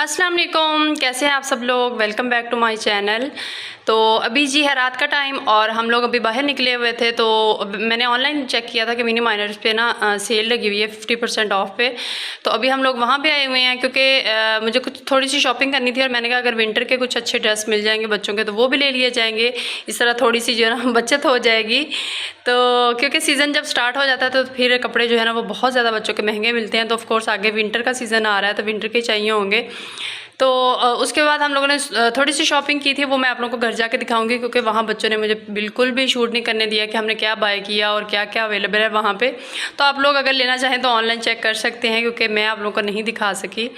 अस्सलाम वालेकुम, कैसे हैं आप सब लोग। Welcome back to my channel. तो अभी जी है रात का टाइम और हम लोग अभी बाहर निकले हुए थे। तो मैंने ऑनलाइन चेक किया था कि मिनी माइनर्स पे ना सेल लगी हुई है 50% ऑफ पे। तो अभी हम लोग वहाँ पे आए हुए हैं क्योंकि मुझे कुछ थोड़ी सी शॉपिंग करनी थी और मैंने कहा अगर विंटर के कुछ अच्छे ड्रेस मिल जाएंगे बच्चों के तो वो भी ले लिए जाएंगे। इस तरह थोड़ी सी जो है ना बचत हो जाएगी। तो क्योंकि सीज़न जब स्टार्ट हो जाता है तो फिर कपड़े जो है ना वो बहुत ज़्यादा बच्चों के महंगे मिलते हैं। तो ऑफकोर्स आगे विंटर का सीज़न आ रहा है तो विंटर के चाहिए होंगे। तो उसके बाद हम लोगों ने थोड़ी सी शॉपिंग की थी, वो मैं आप लोगों को घर जाके दिखाऊंगी क्योंकि वहाँ बच्चों ने मुझे बिल्कुल भी शूट नहीं करने दिया कि हमने क्या बाय किया और क्या क्या अवेलेबल है वहाँ पे। तो आप लोग अगर लेना चाहें तो ऑनलाइन चेक कर सकते हैं क्योंकि मैं आप लोगों को नहीं दिखा सकी।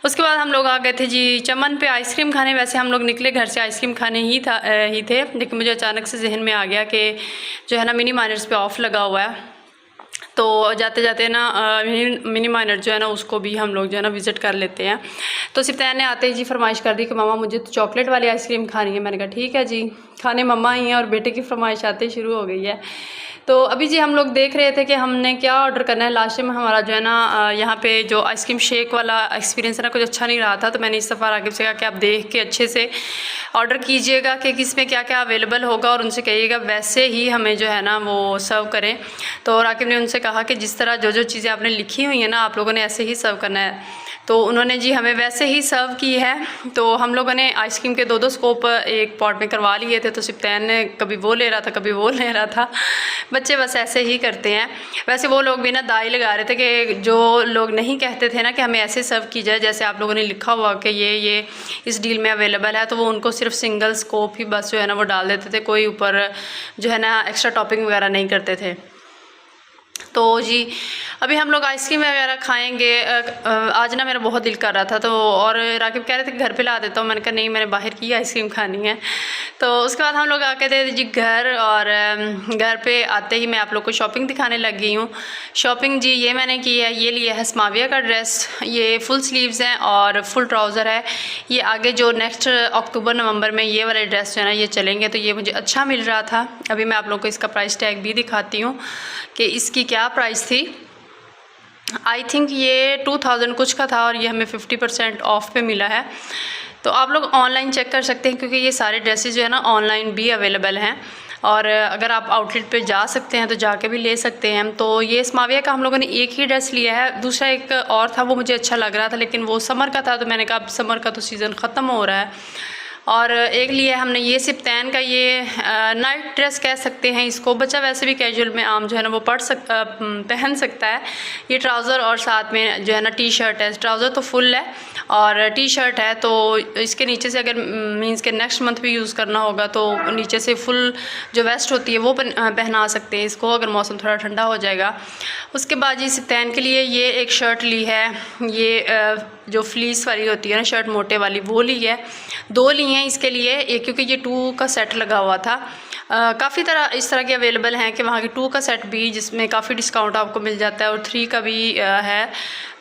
उसके बाद हम लोग आ गए थे जी चमन पे आइसक्रीम खाने। वैसे हम लोग निकले घर से आइसक्रीम खाने ही थे, लेकिन मुझे अचानक से जहन में आ गया कि जो है ना मिनी माइनर्स पे ऑफ़ लगा हुआ है। तो जाते जाते ना मिनी माइनर जो है ना उसको भी हम लोग जो है ना विज़िट कर लेते हैं। तो सिफ्तैन ने आते ही जी फरमाइश कर दी कि मामा मुझे तो चॉकलेट वाली आइसक्रीम खानी है। मैंने कहा ठीक है जी, खाने मम्मा ही हैं और बेटे की फरमाइश आते ही शुरू हो गई है। तो अभी जी हम लोग देख रहे थे कि हमने क्या ऑर्डर करना है। लास्ट टाइम हमारा जो है ना यहाँ पे जो आइसक्रीम शेक वाला एक्सपीरियंस है ना कुछ अच्छा नहीं रहा था। तो मैंने इस दफ़ा राकिब से कहा कि आप देख के अच्छे से ऑर्डर कीजिएगा कि किस में क्या क्या अवेलेबल होगा और उनसे कहिएगा वैसे ही हमें जो है ना वो सर्व करें। तो राकिब ने उनसे कहा कि जिस तरह जो जो चीज़ें आपने लिखी हुई हैं ना आप लोगों ने ऐसे ही सर्व करना है। तो उन्होंने जी हमें वैसे ही सर्व की है। तो हम लोगों ने आइसक्रीम के दो स्कोप एक पॉट में करवा लिए थे। तो सिफ्तैन ने कभी वो ले रहा था कभी वो ले रहा था। बच्चे बस ऐसे ही करते हैं। वैसे वो लोग भी ना दाई लगा रहे थे कि जो लोग नहीं कहते थे ना कि हमें ऐसे सर्व की जाए जैसे आप लोगों ने लिखा हुआ कि ये इस डील में अवेलेबल है, तो वो उनको सिर्फ सिंगल स्कोप ही बस जो है ना वो डाल देते थे, कोई ऊपर जो है ना एक्स्ट्रा टॉपिंग वगैरह नहीं करते थे। तो जी अभी हम लोग आइसक्रीम वगैरह खाएंगे। आज ना मेरा बहुत दिल कर रहा था तो और राकिब कह रहे थे कि घर पे ला देता हूँ। मैंने कहा नहीं, मैंने बाहर की आइसक्रीम खानी है। तो उसके बाद हम लोग आके थे जी घर और घर पे आते ही मैं आप लोग को शॉपिंग दिखाने लग गई हूँ। शॉपिंग जी ये मैंने की है, ये लिया है स्माविया का ड्रेस। ये फुल स्लीव्स हैं और फुल ट्राउज़र है। ये आगे जो नेक्स्ट अक्टूबर नवंबर में ये वाले ड्रेस जो है ना ये चलेंगे तो ये मुझे अच्छा मिल रहा था। अभी मैं आप लोग को इसका प्राइस टैग भी दिखाती हूँ कि इसकी क्या प्राइस थी। आई थिंक ये 2000 कुछ का था और ये हमें 50% ऑफ पे मिला है। तो आप लोग ऑनलाइन चेक कर सकते हैं क्योंकि ये सारे ड्रेसेस जो है ना ऑनलाइन भी अवेलेबल हैं और अगर आप आउटलेट पे जा सकते हैं तो जाके भी ले सकते हैं। तो ये स्माविया का हम लोगों ने एक ही ड्रेस लिया है, दूसरा एक और था वो मुझे अच्छा लग रहा था लेकिन वो समर का था। तो मैंने कहा अब समर का तो सीज़न ख़त्म हो रहा है। और एक लिया हमने ये सिफ्तैन का, ये नाइट ड्रेस कह सकते हैं इसको। बच्चा वैसे भी कैजुअल में आम जो है ना वो पहन सकता है। ये ट्राउज़र और साथ में जो है ना टी शर्ट है। ट्राउज़र तो फुल है और टी शर्ट है। तो इसके नीचे से अगर मींस के नेक्स्ट मंथ भी यूज़ करना होगा तो नीचे से फुल जो वेस्ट होती है वो पहना सकते हैं इसको अगर मौसम थोड़ा ठंडा हो जाएगा। उसके बाद ये सिफ्तैन के लिए ये एक शर्ट ली है, ये जो फ्लीस वाली होती है ना शर्ट मोटे वाली वो ली है। दो ली हैं इसके लिए, एक क्योंकि ये 2 का सेट लगा हुआ था। काफ़ी तरह इस तरह के अवेलेबल हैं कि वहाँ के 2 का सेट भी जिसमें काफ़ी डिस्काउंट आपको मिल जाता है और 3 का भी है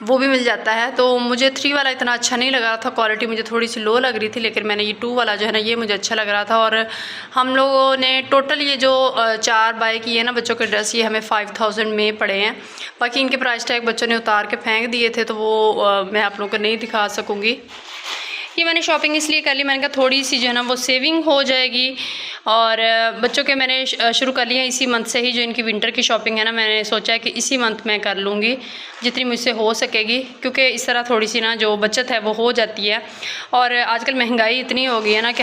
वो भी मिल जाता है। तो मुझे 3 वाला इतना अच्छा नहीं लग रहा था, क्वालिटी मुझे थोड़ी सी लो लग रही थी, लेकिन मैंने ये 2 वाला जो है ना ये मुझे अच्छा लग रहा था। और हम लोगों ने टोटल ये जो 4 बाय किए ना बच्चों के ड्रेस, ये हमें 5000 में पड़े हैं। बाकी इनके प्राइस टैग बच्चों ने उतार के फेंक दिए थे तो वो मैं आप लोगों को नहीं दिखा सकूँगी। ये मैंने शॉपिंग इसलिए कर ली, मैंने कहा थोड़ी सी जो है ना वो सेविंग हो जाएगी। और बच्चों के मैंने शुरू कर लिया इसी मंथ से ही, जो इनकी विंटर की शॉपिंग है ना मैंने सोचा है कि इसी मंथ में कर लूँगी जितनी मुझसे हो सकेगी, क्योंकि इस तरह थोड़ी सी ना जो बचत है वो हो जाती है। और आजकल महंगाई इतनी हो गई है ना कि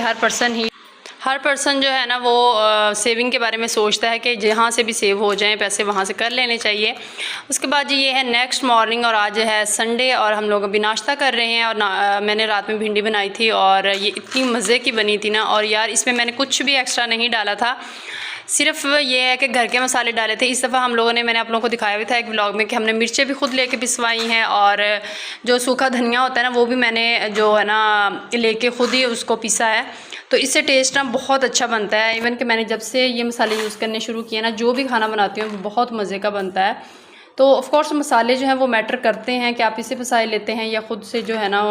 हर पर्सन जो है ना वो सेविंग के बारे में सोचता है कि जहाँ से भी सेव हो जाएं पैसे वहाँ से कर लेने चाहिए। उसके बाद जी ये है नेक्स्ट मॉर्निंग और आज है संडे और हम लोग अभी नाश्ता कर रहे हैं। और मैंने रात में भिंडी बनाई थी और ये इतनी मज़े की बनी थी ना। और यार इसमें मैंने कुछ भी एक्स्ट्रा नहीं डाला था, सिर्फ ये है कि घर के मसाले डाले थे। इस दफ़ा हम लोगों ने, मैंने आप लोगों को दिखाया भी था एक व्लॉग में कि हमने मिर्चें भी खुद लेके पिसवाई हैं और जो सूखा धनिया होता है ना वो भी मैंने जो है ना लेके खुद ही उसको पीसा है। तो इससे टेस्ट ना बहुत अच्छा बनता है। इवन कि मैंने जब से ये मसाले यूज़ करने शुरू किए ना जो भी खाना बनाती हूँ वो बहुत मज़े का बनता है। तो ऑफ़ कोर्स मसाले जो हैं वो मैटर करते हैं कि आप इसे पिसाई लेते हैं या ख़ुद से जो है ना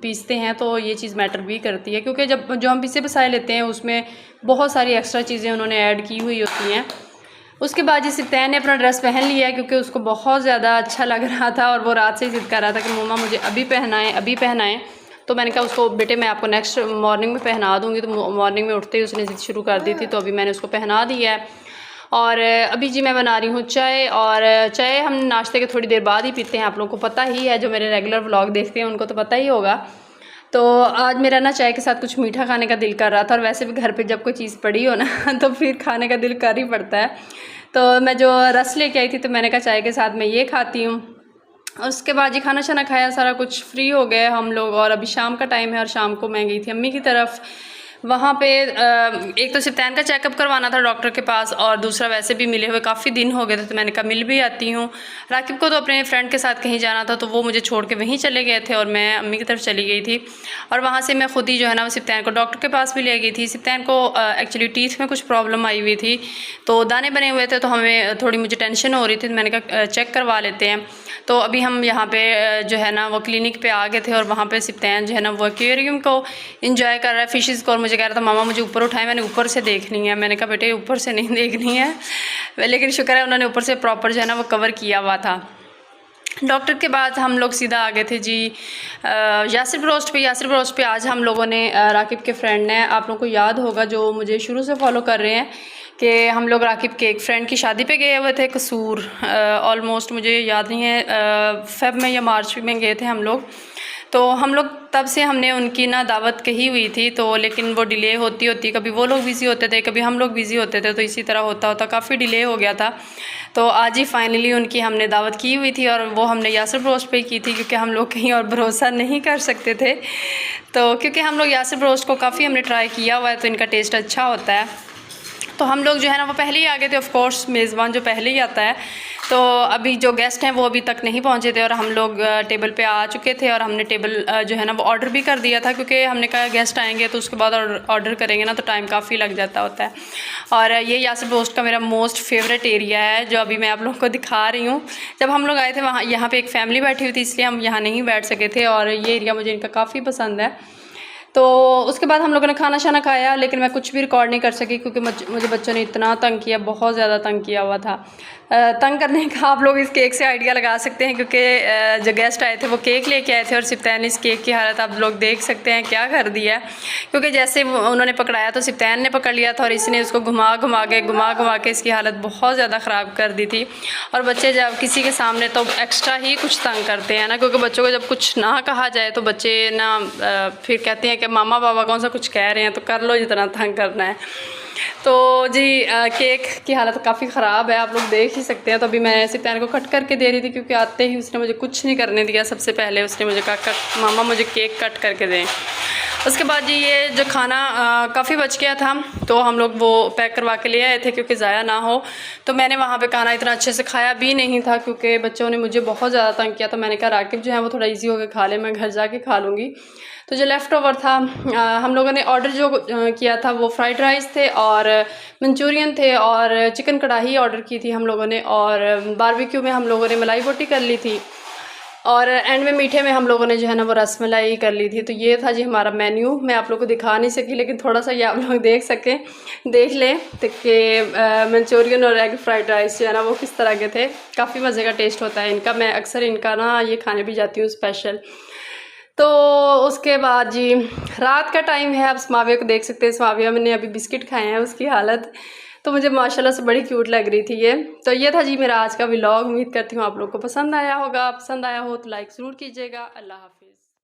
पीसते हैं, तो ये चीज़ मैटर भी करती है क्योंकि जब जो हम पीसे पिसाई लेते हैं उसमें बहुत सारी एक्स्ट्रा चीज़ें उन्होंने ऐड की हुई होती हैं। उसके बाद जी सिप्तैन ने अपना ड्रेस पहन लिया है क्योंकि उसको बहुत ज़्यादा अच्छा लग रहा था और वो रात से ही ज़िद कर रहा था कि मम्मा मुझे अभी पहनाएं, अभी पहनाएं। तो मैंने कहा उसको बेटे मैं आपको नेक्स्ट मॉर्निंग में पहना दूँगी। तो मॉर्निंग में उठते ही उसने ज़िद शुरू कर दी थी, तो अभी मैंने उसको पहना दिया है। और अभी जी मैं बना रही हूँ चाय, और चाय हम नाश्ते के थोड़ी देर बाद ही पीते हैं। आप लोगों को पता ही है, जो मेरे रेगुलर व्लॉग देखते हैं उनको तो पता ही होगा। तो आज मेरा ना चाय के साथ कुछ मीठा खाने का दिल कर रहा था, और वैसे भी घर पे जब कोई चीज़ पड़ी हो ना तो फिर खाने का दिल कर ही पड़ता है। तो मैं जो रस लेके आई थी तो मैंने कहा चाय के साथ मैं ये खाती हूँ। उसके बाद जी खाना शाना खाया, सारा कुछ फ्री हो गए हम लोग, और अभी शाम का टाइम है और शाम को मैं गई थी अम्मी की तरफ। वहाँ पे एक तो सिप्तैन का चेकअप करवाना था डॉक्टर के पास, और दूसरा वैसे भी मिले हुए काफ़ी दिन हो गए थे, तो मैंने कहा मिल भी आती हूँ। राकिब को तो अपने फ्रेंड के साथ कहीं जाना था, तो वो मुझे छोड़ के वहीं चले गए थे और मैं अम्मी की तरफ चली गई थी। और वहाँ से मैं खुद ही जो है ना वो सिप्तैन को डॉक्टर के पास भी ले गई थी। सिप्तैन को एक्चुअली टीथ में कुछ प्रॉब्लम आई हुई थी, तो दाने बने हुए थे, तो हमें थोड़ी मुझे टेंशन हो रही थी, तो मैंने कहा चेक करवा लेते हैं। तो अभी हम यहाँ पे जो है ना वो क्लिनिक पे आ गए थे, और वहाँ पे सिप्तैन जो है ना वो एक्वेरियम को एंजॉय कर रहा है, फिशेस को, और मुझे कह रहा था मामा मुझे ऊपर उठाए, मैंने ऊपर से देखनी है। मैंने कहा बेटे ऊपर से नहीं देखनी है, लेकिन शुक्र है उन्होंने ऊपर से प्रॉपर जो है ना वो कवर किया हुआ था। डॉक्टर के बाद हम लोग सीधा आ गए थे जी यासिर ब्रोस्ट पे। यासिर ब्रोस्ट पे आज हम लोगों ने राकिब के फ्रेंड ने, आप लोगों को याद होगा जो मुझे शुरू से फॉलो कर रहे हैं, कि हम लोग राकिब के एक फ्रेंड की शादी पे गए हुए थे कसूर। ऑलमोस्ट मुझे याद नहीं है फेब में या मार्च में गए थे हम लोग। तो हम लोग तब से हमने उनकी ना दावत कही हुई थी, तो लेकिन वो डिले होती होती, कभी वो लोग बिज़ी होते थे, कभी हम लोग बिज़ी होते थे, तो इसी तरह होता होता काफ़ी डिले हो गया था। तो आज ही फाइनली उनकी हमने दावत की हुई थी, और वो हमने यासिर ब्रोस्ट पे की थी, क्योंकि हम लोग कहीं और भरोसा नहीं कर सकते थे। तो क्योंकि हम लोग यासिर ब्रोस्ट को काफ़ी हमने ट्राई किया हुआ है, तो इनका टेस्ट अच्छा होता है। तो हम लोग जो है ना वो पहले ही आ गए थे, ऑफ कोर्स मेज़बान जो पहले ही आता है। तो अभी जो गेस्ट हैं वो अभी तक नहीं पहुंचे थे, और हम लोग टेबल पे आ चुके थे, और हमने टेबल जो है ना वो ऑर्डर भी कर दिया था, क्योंकि हमने कहा गेस्ट आएंगे तो उसके बाद ऑर्डर करेंगे ना तो टाइम काफ़ी लग जाता होता है। और ये यासिर ब्रोस्ट का मेरा मोस्ट फेवरेट एरिया है, जो अभी मैं आप लोगों को दिखा रही हूँ। जब हम लोग आए थे वहाँ यहाँ पर एक फ़ैमिली बैठी हुई थी, इसलिए हम यहाँ नहीं बैठ सके थे, और ये एरिया मुझे इनका काफ़ी पसंद है। तो उसके बाद हम लोगों ने खाना शाना खाया, लेकिन मैं कुछ भी रिकॉर्ड नहीं कर सकी, क्योंकि मुझे बच्चों ने इतना तंग किया, बहुत ज़्यादा तंग किया हुआ था। तंग करने का आप लोग इस केक से आइडिया लगा सकते हैं, क्योंकि जो गेस्ट आए थे वो केक लेके आए थे, और सिप्तैन ने इस केक की हालत आप लोग देख सकते हैं क्या कर दिया। क्योंकि जैसे उन्होंने पकड़ाया तो सिप्तैन ने पकड़ लिया था, और इसने उसको घुमा घुमा के इसकी हालत बहुत ज़्यादा ख़राब कर दी थी। और बच्चे जब किसी के सामने तो एक्स्ट्रा ही कुछ तंग करते हैं ना, क्योंकि बच्चों को जब कुछ ना कहा जाए तो बच्चे ना फिर कहते हैं कि मामा पापा कौन सा कुछ कह रहे हैं, तो कर लो जितना तंग करना है। तो जी केक की हालत काफ़ी ख़राब है, आप लोग देख ही सकते हैं। तो अभी मैं सिप्तैन को कट करके दे रही थी, क्योंकि आते ही उसने मुझे कुछ नहीं करने दिया। सबसे पहले उसने मुझे कहा मामा मुझे केक कट करके दें। उसके बाद जी ये जो खाना काफ़ी बच गया था, तो हम लोग वो पैक करवा के ले आए थे, क्योंकि ज़ाया ना हो। तो मैंने वहाँ पे खाना इतना अच्छे से खाया भी नहीं था, क्योंकि बच्चों ने मुझे बहुत ज़्यादा तंग किया। तो मैंने कहा राकिब जो है वो थोड़ा इजी होकर खा ले, मैं घर जाके खा लूँगी। तो जो लेफ़्ट ओवर था, हम लोगों ने ऑर्डर जो किया था वो फ्राइड राइस थे, और मंचूरियन थे, और चिकन कढ़ाई ऑर्डर की थी हम लोगों ने, और बारबेक्यू में हम लोगों ने मलाई बोटी कर ली थी, और एंड में मीठे में हम लोगों ने जो है ना वो रसमलाई कर ली थी। तो ये था जी हमारा मेन्यू। मैं आप लोगों को दिखा नहीं सकी, लेकिन थोड़ा सा ये आप लोग देख लें तो कि मंचूरियन और एग फ्राइड राइस जो है ना वो किस तरह के थे। काफ़ी मज़े का टेस्ट होता है इनका, मैं अक्सर इनका ना ये खाने भी जाती हूँ स्पेशल। तो उसके बाद जी रात का टाइम है, आप समाविया को देख सकते हैं। समाविया मैंने अभी बिस्किट खाए हैं, उसकी हालत तो मुझे माशाल्लाह से बड़ी क्यूट लग रही थी ये। तो ये था जी मेरा आज का व्लॉग। उम्मीद करती हूँ आप लोग को पसंद आया होगा। पसंद आया हो तो लाइक ज़रूर कीजिएगा। अल्लाह हाफ़िज़।